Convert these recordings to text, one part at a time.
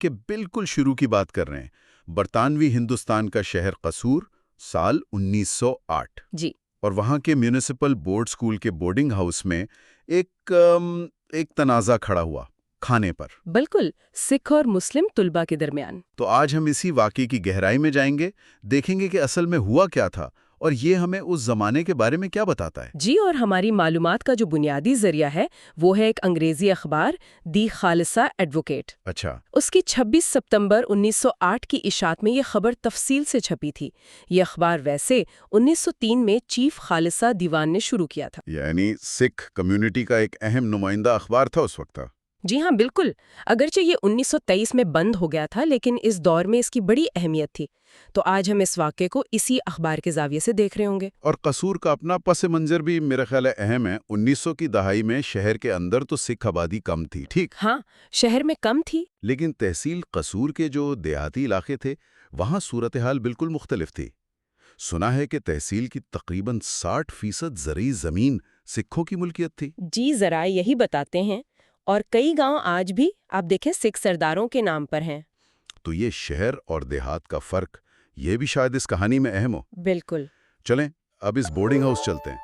کے بالکل شروع کی بات کر رہے ہیں، برطانوی ہندوستان کا شہر قصور، سال 1908۔ جی۔ اور وہاں کے میونسپل بورڈ اسکول کے بورڈنگ ہاؤس میں ایک تنازع کھڑا ہوا کھانے پر۔ بالکل، سکھ اور مسلم طلباء کے درمیان۔ تو آج ہم اسی واقعے کی گہرائی میں جائیں گے، دیکھیں گے کہ اصل میں ہوا کیا تھا اور یہ ہمیں اس زمانے کے بارے میں کیا بتاتا ہے۔ جی، اور ہماری معلومات کا جو بنیادی ذریعہ ہے وہ ہے ایک انگریزی اخبار دی خالصہ ایڈوکیٹ۔ اچھا۔ اس کی 26 ستمبر 1908 کی اشاعت میں یہ خبر تفصیل سے چھپی تھی۔ یہ اخبار ویسے 1903 میں چیف خالصہ دیوان نے شروع کیا تھا۔ یعنی سکھ کمیونٹی کا ایک اہم نمائندہ اخبار تھا اس وقت۔ جی ہاں، بالکل۔ اگرچہ یہ 1923 میں بند ہو گیا تھا، لیکن اس دور میں اس کی بڑی اہمیت تھی۔ تو آج ہم اس واقعے کو اسی اخبار کے زاویے سے دیکھ رہے ہوں گے۔ اور قصور کا اپنا پس منظر بھی میرے خیال ہے اہم ہے۔ 1900 کی دہائی میں شہر کے اندر تو سکھ آبادی کم تھی، ٹھیک؟ ہاں، شہر میں کم تھی، لیکن تحصیل قصور کے جو دیہاتی علاقے تھے وہاں صورتحال بالکل مختلف تھی۔ سنا ہے کہ تحصیل کی تقریباً 60% زرعی زمین سکھوں کی ملکیت تھی۔ جی، ذرائع یہی بتاتے ہیں، اور کئی گاؤں آج بھی آپ دیکھیں سکھ سرداروں کے نام پر ہیں۔ تو یہ شہر اور دیہات کا فرق، یہ بھی شاید اس کہانی میں اہم ہو۔ بالکل۔ چلیں اب اس بورڈنگ ہاؤس چلتے ہیں۔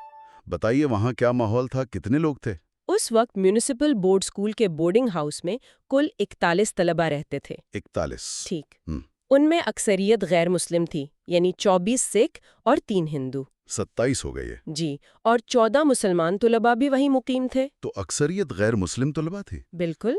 بتائیے وہاں کیا ماحول تھا، کتنے لوگ تھے؟ اس وقت میونسپل بورڈ اسکول کے بورڈنگ ہاؤس میں کل 41 طلبہ رہتے تھے۔ 41؟ ٹھیک۔ ان میں اکثریت غیر مسلم تھی، یعنی 24 سکھ اور 3 ہندو۔ 27 ہو گئے۔ جی، اور 14 مسلمان طلباء بھی وہیں مقیم تھے۔ تو اکثریت غیر مسلم طلباء تھی؟ بالکل۔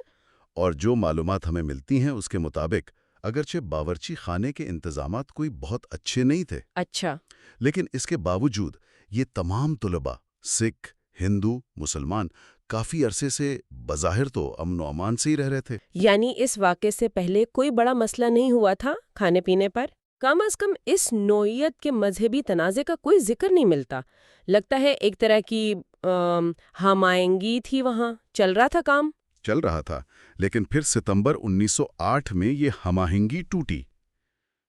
اور جو معلومات ہمیں ملتی ہیں اس کے مطابق اگرچہ باورچی خانے کے انتظامات کوئی بہت اچھے نہیں تھے، اچھا، لیکن اس کے باوجود یہ تمام طلباء، سکھ، ہندو، مسلمان، کافی عرصے سے بظاہر تو امن و امان سے ہی رہ رہے تھے۔ یعنی اس واقعے سے پہلے کوئی بڑا مسئلہ نہیں ہوا تھا کھانے پینے پر؟ کم از کم اس نوعیت کے مذہبی تنازع کا کوئی ذکر نہیں ملتا۔ لگتا ہے ایک طرح کی ہم آہنگی تھی، وہاں چل رہا تھا کام۔ چل رہا تھا، لیکن پھر ستمبر 1908 میں یہ ہم آہنگی ٹوٹی۔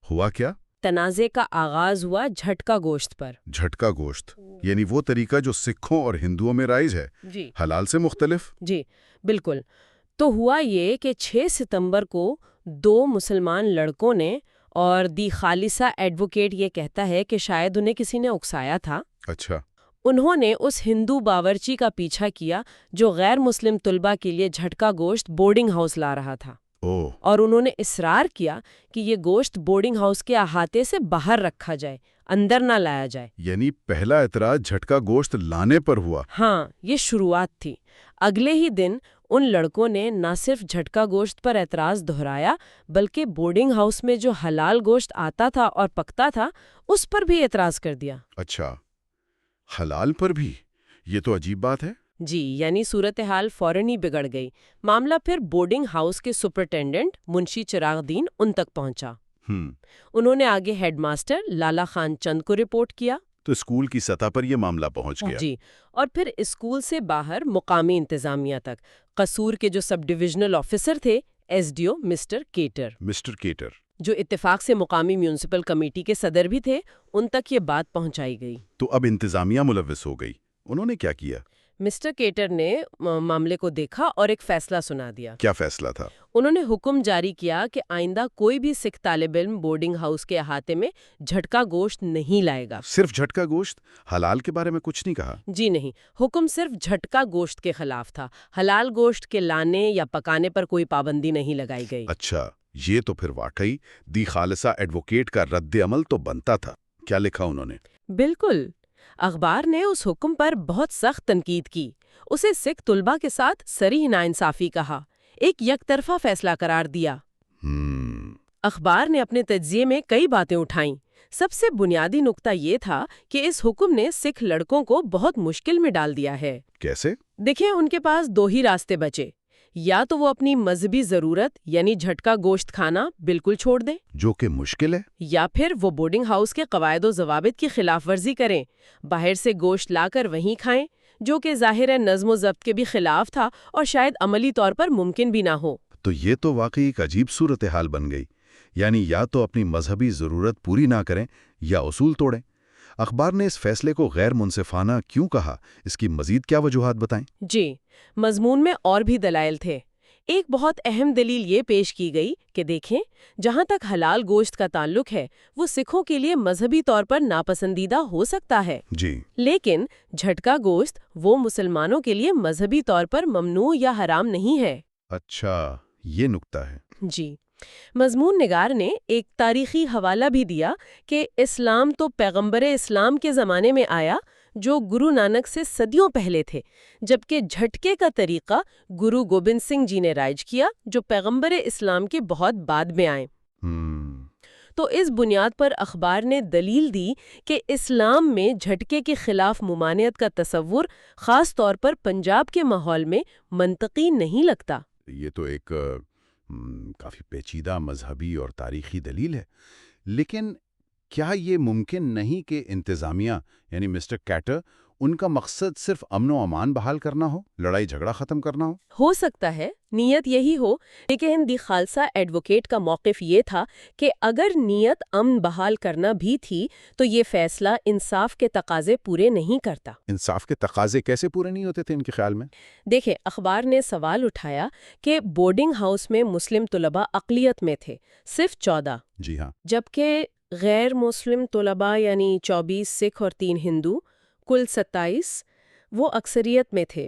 ہوا کیا؟ تنازع کا آغاز ہوا جھٹکا گوشت پر۔ جھٹکا گوشت یعنی وہ طریقہ جو سکھوں اور ہندوؤں میں رائج ہے، جی، حلال سے مختلف؟ جی بالکل۔ تو ہوا یہ کہ 6 ستمبر کو 2 مسلمان لڑکوں نے، اور دی خالصہ ایڈوکیٹ یہ کہتا ہے کہ شاید انہیں کسی نے اکسایا تھا، اچھا، انہوں نے اس ہندو باورچی کا پیچھا کیا جو غیر مسلم طلباء کے لیے جھٹکا گوشت بورڈنگ ہاؤس لا رہا تھا، اور انہوں نے اصرار کیا کہ یہ گوشت بورڈنگ ہاؤس کے احاطے سے باہر رکھا جائے، اندر نہ لایا جائے۔ یعنی پہلا اعتراض جھٹکا گوشت لانے پر ہوا؟ ہاں، یہ شروعات تھی۔ اگلے ہی دن ان لڑکوں نے نہ صرف جھٹکا گوشت پر اعتراض دہرایا، بلکہ بورڈنگ ہاؤس میں جو حلال گوشت آتا تھا اور پکتا تھا اس پر بھی اعتراض کر دیا۔ اچھا، حلال پر بھی؟ یہ تو عجیب بات ہے۔ جی، یعنی صورتحال فوراً ہی بگڑ گئی۔ معاملہ پھر بورڈنگ ہاؤس کے سپرنٹینڈنٹ منشی چراغ دین ان تک پہنچا۔ انہوں نے آگے ہیڈ ماسٹر لالا خان چند کو رپورٹ کیا۔ تو اسکول کی سطح پر یہ معاملہ پہنچ گیا۔ جی، اور پھر اسکول سے باہر مقامی انتظامیہ تک۔ قصور کے جو سب ڈویژنل آفیسر تھے، ایس ڈی او مسٹر کیٹر، جو اتفاق سے مقامی میونسپل کمیٹی کے صدر بھی تھے، ان تک یہ بات پہنچائی گئی۔ تو اب انتظامیہ ملوث ہو گئی۔ انہوں نے کیا کیا؟ مسٹر کیٹر نے معاملے کو دیکھا اور ایک فیصلہ سنا دیا۔ کیا فیصلہ تھا؟ انہوں نے حکم جاری کیا کہ آئندہ کوئی بھی سکھ طالب علم بورڈنگ ہاؤس کے احاطے میں جھٹکا گوشت نہیں لائے گا۔ صرف جھٹکا گوشت؟ حلال کے بارے میں کچھ نہیں کہا؟ جی نہیں، حکم صرف جھٹکا گوشت کے خلاف تھا۔ حلال گوشت کے لانے یا پکانے پر کوئی پابندی نہیں لگائی گئی۔ اچھا، یہ تو پھر واقعی دی خالصہ ایڈوکیٹ کا رد عمل تو بنتا تھا۔ کیا لکھا انہوں نے؟ بالکل، اخبار نے اس حکم پر بہت سخت تنقید کی، اسے سکھ طلباء کے ساتھ صریح ناانصافی کہا، ایک یک طرفہ فیصلہ قرار دیا۔ اخبار نے اپنے تجزیے میں کئی باتیں اٹھائیں۔ سب سے بنیادی نقطہ یہ تھا کہ اس حکم نے سکھ لڑکوں کو بہت مشکل میں ڈال دیا ہے۔ کیسے؟ دیکھیں، ان کے پاس 2 ہی راستے بچے، یا تو وہ اپنی مذہبی ضرورت یعنی جھٹکا گوشت کھانا بالکل چھوڑ دیں، جو کہ مشکل ہے، یا پھر وہ بورڈنگ ہاؤس کے قواعد و ضوابط کی خلاف ورزی کریں، باہر سے گوشت لا کر وہیں کھائیں، جو کہ ظاہر نظم و ضبط کے بھی خلاف تھا اور شاید عملی طور پر ممکن بھی نہ ہو۔ تو یہ تو واقعی ایک عجیب صورتحال بن گئی۔ یعنی یا تو اپنی مذہبی ضرورت پوری نہ کریں یا اصول توڑیں۔ اخبار نے اس فیصلے کو غیر منصفانہ کیوں کہا؟ اس کی مزید کیا وجوہات بتائیں؟ جی، مضمون میں اور بھی دلائل تھے۔ ایک بہت اہم دلیل یہ پیش کی گئی کہ دیکھیں، جہاں تک حلال گوشت کا تعلق ہے وہ سکھوں کے لیے مذہبی طور پر ناپسندیدہ ہو سکتا ہے، جی، لیکن جھٹکا گوشت وہ مسلمانوں کے لیے مذہبی طور پر ممنوع یا حرام نہیں ہے۔ اچھا، یہ نکتہ ہے۔ جی، مضمون نگار نے ایک تاریخی حوالہ بھی دیا کہ اسلام تو پیغمبر اسلام کے زمانے میں آیا جو گرو نانک سے صدیوں پہلے تھے، جبکہ جھٹکے کا طریقہ گرو گوبند سنگھ جی نے رائج کیا جو پیغمبر اسلام کے بہت بعد میں آئے۔ تو اس بنیاد پر اخبار نے دلیل دی کہ اسلام میں جھٹکے کے خلاف ممانعت کا تصور خاص طور پر پنجاب کے ماحول میں منطقی نہیں لگتا۔ یہ تو ایک کافی پیچیدہ مذہبی اور تاریخی دلیل ہے، لیکن کیا یہ ممکن نہیں کہ انتظامیہ یعنی مسٹر کیٹر ان کا مقصد صرف امن و امان بحال کرنا ہو، لڑائی جھگڑا ختم کرنا ہو؟ سکتا ہے نیت یہی ہو، لیکن دی خالصہ ایڈوکیٹ کا موقف یہ تھا کہ اگر نیت امن بحال کرنا بھی تھی تو یہ فیصلہ انصاف کے تقاضے پورے نہیں کرتا۔ انصاف کے تقاضے کیسے پورے نہیں ہوتے تھے ان کے خیال میں؟ دیکھیں، اخبار نے سوال اٹھایا کہ بورڈنگ ہاؤس میں مسلم طلباء اقلیت میں تھے، صرف 14، جی ہاں، جبکہ غیر مسلم طلباء یعنی 24 سکھ اور 3 ہندو، کل 27 وہ اکثریت میں تھے۔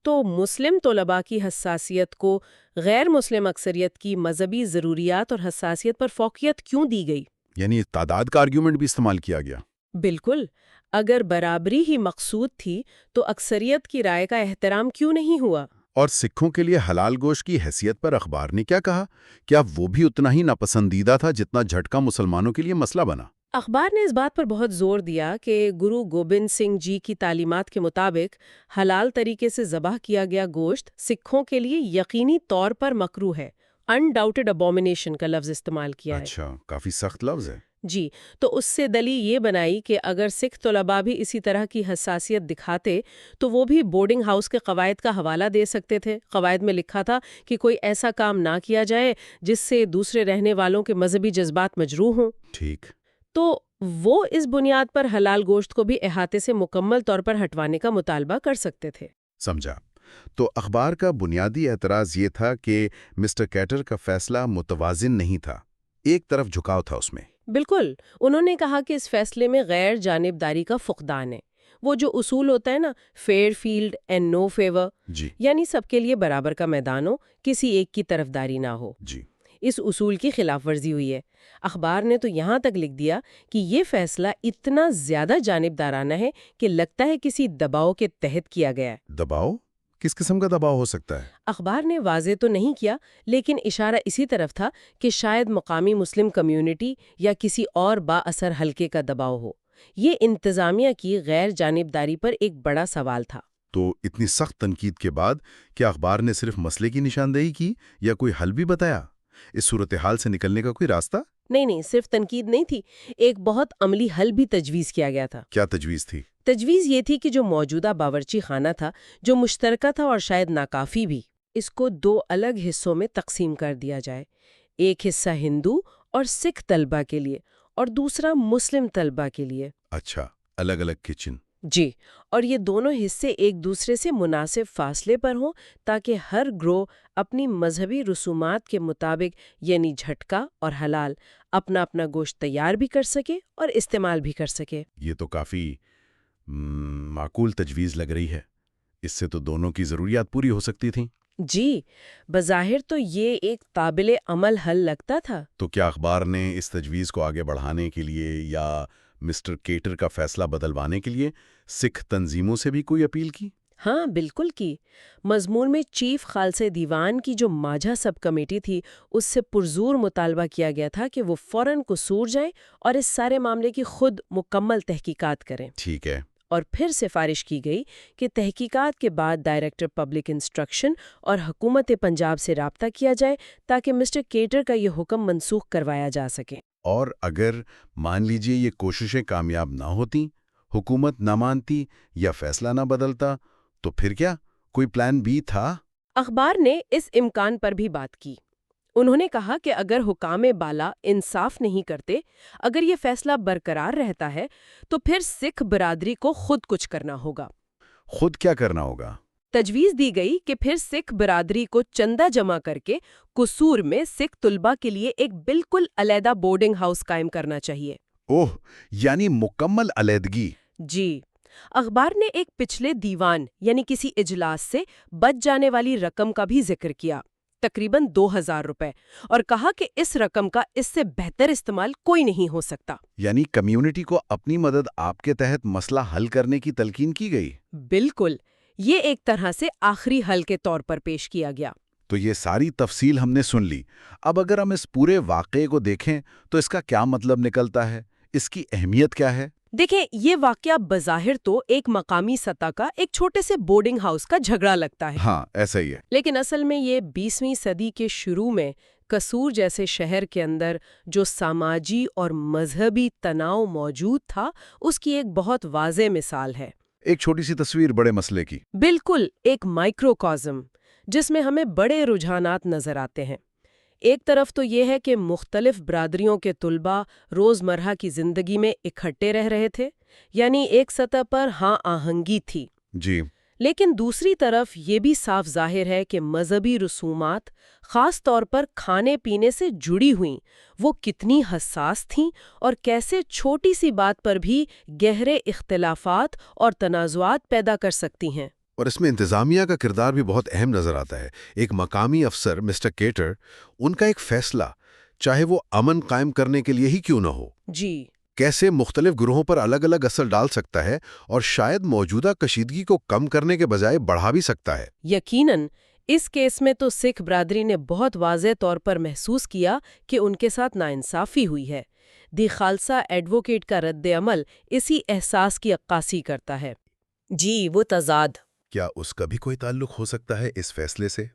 تو مسلم طلباء کی حساسیت کو غیر مسلم اکثریت کی مذہبی ضروریات اور حساسیت پر فوقیت کیوں دی گئی؟ یعنی تعداد کا آرگیومنٹ بھی استعمال کیا گیا۔ بالکل، اگر برابری ہی مقصود تھی تو اکثریت کی رائے کا احترام کیوں نہیں ہوا؟ اور سکھوں کے لیے حلال گوشت کی حیثیت پر اخبار نے کیا کہا؟ کیا وہ بھی اتنا ہی ناپسندیدہ تھا جتنا جھٹکا مسلمانوں کے لیے مسئلہ بنا؟ اخبار نے اس بات پر بہت زور دیا کہ گرو گوبند سنگھ جی کی تعلیمات کے مطابق حلال طریقے سے ذبح کیا گیا گوشت سکھوں کے لیے یقینی طور پر مکروہ ہے۔ انڈاؤٹڈ ابومینیشن کا لفظ استعمال کیا ہے۔ اچھا، کافی سخت لفظ ہے۔ جی، تو اس سے دلیل یہ بنائی کہ اگر سکھ طلباء بھی اسی طرح کی حساسیت دکھاتے تو وہ بھی بورڈنگ ہاؤس کے قواعد کا حوالہ دے سکتے تھے۔ قواعد میں لکھا تھا کہ کوئی ایسا کام نہ کیا جائے جس سے دوسرے رہنے والوں کے مذہبی جذبات مجروح ہوں۔ ٹھیک، تو وہ اس بنیاد پر حلال گوشت کو بھی احاطے سے مکمل طور پر ہٹوانے کا مطالبہ کر سکتے تھے۔ سمجھا۔ تو اخبار کا بنیادی اعتراض یہ تھا کہ مسٹر کیٹر کا فیصلہ متوازن نہیں تھا، ایک طرف جھکاؤ تھا اس میں۔ بالکل، انہوں نے کہا کہ اس فیصلے میں غیر جانبداری کا فقدان ہے۔ وہ جو اصول ہوتا ہے نا، fair field and no favour, جی، یعنی سب کے لیے برابر کا میدان ہو، کسی ایک کی طرفداری نہ ہو، جی، اس اصول کی خلاف ورزی ہوئی ہے۔ اخبار نے تو یہاں تک لکھ دیا کہ یہ فیصلہ اتنا زیادہ جانبدارانہ ہے کہ لگتا ہے کسی دباؤ کے تحت کیا گیا ہے۔ دباؤ؟ کس قسم کا دباؤ ہو سکتا ہے؟ اخبار نے واضح تو نہیں کیا، لیکن اشارہ اسی طرف تھا کہ شاید مقامی مسلم کمیونٹی یا کسی اور با اثر حلقے کا دباؤ ہو۔ یہ انتظامیہ کی غیر جانبداری پر ایک بڑا سوال تھا۔ تو اتنی سخت تنقید کے بعد کیا اخبار نے صرف مسئلے کی نشاندہی کی یا کوئی حل بھی بتایا؟ اس صورتحال سے نکلنے کا کوئی راستہ؟ نہیں، صرف تنقید نہیں تھی، ایک بہت عملی حل بھی تجویز کیا گیا تھا۔ کیا تجویز تھی؟ تجویز یہ تھی کہ جو موجودہ باورچی خانہ تھا، جو مشترکہ تھا اور شاید ناکافی بھی، اس کو 2 الگ حصوں میں تقسیم کر دیا جائے، ایک حصہ ہندو اور سکھ طلبہ کے لیے اور دوسرا مسلم طلبہ کے لیے۔ اچھا، الگ الگ کچن۔ جی، اور یہ دونوں حصے ایک دوسرے سے مناسب فاصلے پر ہوں تاکہ ہر گروہ اپنی مذہبی رسومات کے مطابق یعنی جھٹکا اور حلال اپنا اپنا گوشت تیار بھی کر سکے اور استعمال بھی کر سکے۔ یہ تو کافی معقول تجویز لگ رہی ہے۔ اس سے تو دونوں کی ضروریات پوری ہو سکتی تھیں۔ جی، بظاہر تو یہ ایک قابل عمل حل لگتا تھا۔ تو کیا اخبار نے اس تجویز کو آگے بڑھانے کے لیے یا مسٹر کیٹر کا فیصلہ بدلوانے کے لیے سکھ تنظیموں سے بھی کوئی اپیل کی؟ ہاں، بالکل کی۔ مضمون میں چیف خالصہ دیوان کی جو ماجھا سب کمیٹی تھی، اس سے پرزور مطالبہ کیا گیا تھا کہ وہ فوراً قصور جائیں اور اس سارے معاملے کی خود مکمل تحقیقات کریں۔ ٹھیک ہے۔ اور پھر سفارش کی گئی کہ تحقیقات کے بعد ڈائریکٹر پبلک انسٹرکشن اور حکومت پنجاب سے رابطہ کیا جائے تاکہ مسٹر کیٹر کا یہ حکم منسوخ کروایا جا سکے۔ اور اگر مان لیجئے یہ کوششیں کامیاب نہ ہوتیں، حکومت نہ مانتی یا فیصلہ نہ بدلتا، تو پھر کیا کوئی پلان بی تھا؟ اخبار نے اس امکان پر بھی بات کی۔ انہوں نے کہا کہ اگر حکام بالا انصاف نہیں کرتے، اگر یہ فیصلہ برقرار رہتا ہے تو پھر سکھ برادری کو خود کچھ کرنا ہوگا۔ خود کیا کرنا ہوگا؟ تجویز دی گئی کہ پھر سکھ برادری کو چندہ جمع کر کے قصور میں سکھ طلبہ کے لیے ایک بالکل علیحدہ بورڈنگ ہاؤس قائم کرنا چاہیے۔ اوہ، یعنی مکمل علیحدگی۔ جی، اخبار نے ایک پچھلے دیوان یعنی کسی اجلاس سے بچ جانے والی رقم کا بھی ذکر کیا، تقریباً 2000 روپے، اور کہا کہ اس رقم کا اس سے بہتر استعمال کوئی نہیں ہو سکتا۔ یعنی کمیونٹی کو اپنی مدد آپ کے تحت مسئلہ حل کرنے کی تلقین کی گئی۔ بالکل، یہ ایک طرح سے آخری حل کے طور پر پیش کیا گیا۔ تو یہ ساری تفصیل ہم نے سن لی۔ اب اگر ہم اس پورے واقعے کو دیکھیں تو اس کا کیا مطلب نکلتا ہے؟ اس کی اہمیت کیا ہے؟ دیکھیں، یہ واقعہ بظاہر تو ایک مقامی سطح کا ایک چھوٹے سے بورڈنگ ہاؤس کا جھگڑا لگتا ہے۔ ہاں، ایسا ہی ہے۔ لیکن اصل میں یہ 20ویں صدی کے شروع میں قصور جیسے شہر کے اندر جو سماجی اور مذہبی تناؤ موجود تھا، اس کی ایک بہت واضح مثال ہے۔ ایک چھوٹی سی تصویر بڑے مسئلے کی۔ بالکل، ایک مائکروکازم جس میں ہمیں بڑے رجحانات نظر آتے ہیں۔ ایک طرف تو یہ ہے کہ مختلف برادریوں کے طلباء روزمرہ کی زندگی میں اکٹھے رہ رہے تھے، یعنی ایک سطح پر ہاں آہنگی تھی۔ جی۔ لیکن دوسری طرف یہ بھی صاف ظاہر ہے کہ مذہبی رسومات، خاص طور پر کھانے پینے سے جڑی ہوئیں، وہ کتنی حساس تھیں اور کیسے چھوٹی سی بات پر بھی گہرے اختلافات اور تنازعات پیدا کر سکتی ہیں۔ اور اس میں انتظامیہ کا کردار بھی بہت اہم نظر آتا ہے۔ ایک مقامی افسر مسٹر کیٹر، ان کا ایک فیصلہ، چاہے وہ امن قائم کرنے کے لیے ہی کیوں نہ ہو، جی، کیسے مختلف گروہوں پر الگ الگ اثر ڈال سکتا ہے اور شاید موجودہ کشیدگی کو کم کرنے کے بجائے بڑھا بھی سکتا ہے۔ یقیناً اس کیس میں تو سکھ برادری نے بہت واضح طور پر محسوس کیا کہ ان کے ساتھ ناانصافی ہوئی ہے۔ دی خالصہ ایڈوکیٹ کا رد عمل اسی احساس کی عکاسی کرتا ہے۔ جی، وہ تضاد۔ کیا اس کا بھی کوئی تعلق ہو سکتا ہے اس فیصلے سے؟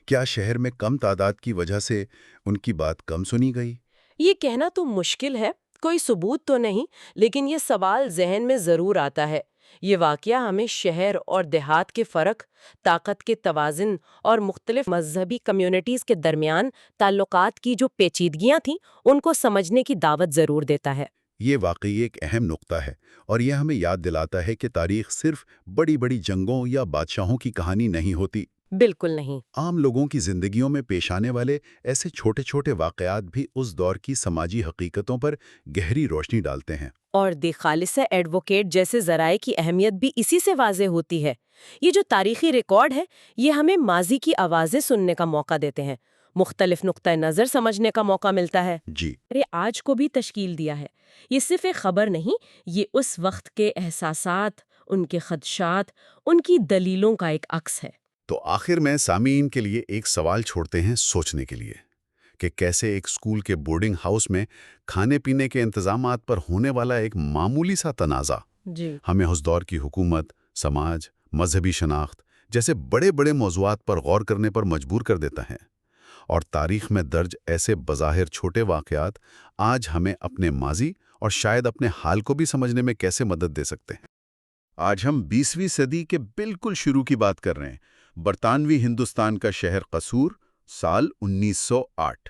کیا شہر میں کم تعداد کی وجہ سے ان کی بات کم سنی گئی؟ یہ کہنا تو مشکل ہے، کوئی ثبوت تو نہیں، لیکن یہ سوال ذہن میں ضرور آتا ہے۔ یہ واقعہ ہمیں شہر اور دیہات کے فرق، طاقت کے توازن اور مختلف مذہبی کمیونٹیز کے درمیان تعلقات کی جو پیچیدگیاں تھیں، ان کو سمجھنے کی دعوت ضرور دیتا ہے۔ یہ واقعی ایک اہم نقطہ ہے، اور یہ ہمیں یاد دلاتا ہے کہ تاریخ صرف بڑی بڑی جنگوں یا بادشاہوں کی کہانی نہیں ہوتی۔ بالکل نہیں۔ عام لوگوں کی زندگیوں میں پیش آنے والے ایسے چھوٹے چھوٹے واقعات بھی اس دور کی سماجی حقیقتوں پر گہری روشنی ڈالتے ہیں۔ اور دی خالصہ ایڈوکیٹ جیسے ذرائع کی اہمیت بھی اسی سے واضح ہوتی ہے۔ یہ جو تاریخی ریکارڈ ہے، یہ ہمیں ماضی کی آوازیں سننے کا موقع دیتے ہیں، مختلف نقطۂ نظر سمجھنے کا موقع ملتا ہے۔ جی، آج کو بھی تشکیل دیا ہے۔ یہ صرف ایک خبر نہیں، یہ اس وقت کے احساسات، ان کے خدشات، ان کی دلیلوں کا ایک عکس ہے۔ تو آخر میں سامعین کے لیے ایک سوال چھوڑتے ہیں سوچنے کے لیے، کہ کیسے ایک اسکول کے بورڈنگ ہاؤس میں کھانے پینے کے انتظامات پر ہونے والا ایک معمولی سا تنازع جی، ہمیں اس دور کی حکومت، سماج، مذہبی شناخت جیسے بڑے بڑے موضوعات پر غور کرنے پر مجبور کر دیتا ہے۔ اور تاریخ میں درج ایسے بظاہر چھوٹے واقعات آج ہمیں اپنے ماضی اور شاید اپنے حال کو بھی سمجھنے میں کیسے مدد دے سکتے ہیں۔ آج ہم 20ویں صدی کے بالکل شروع کی بات کر رہے ہیں، برطانوی ہندوستان کا شہر قصور، سال 1908۔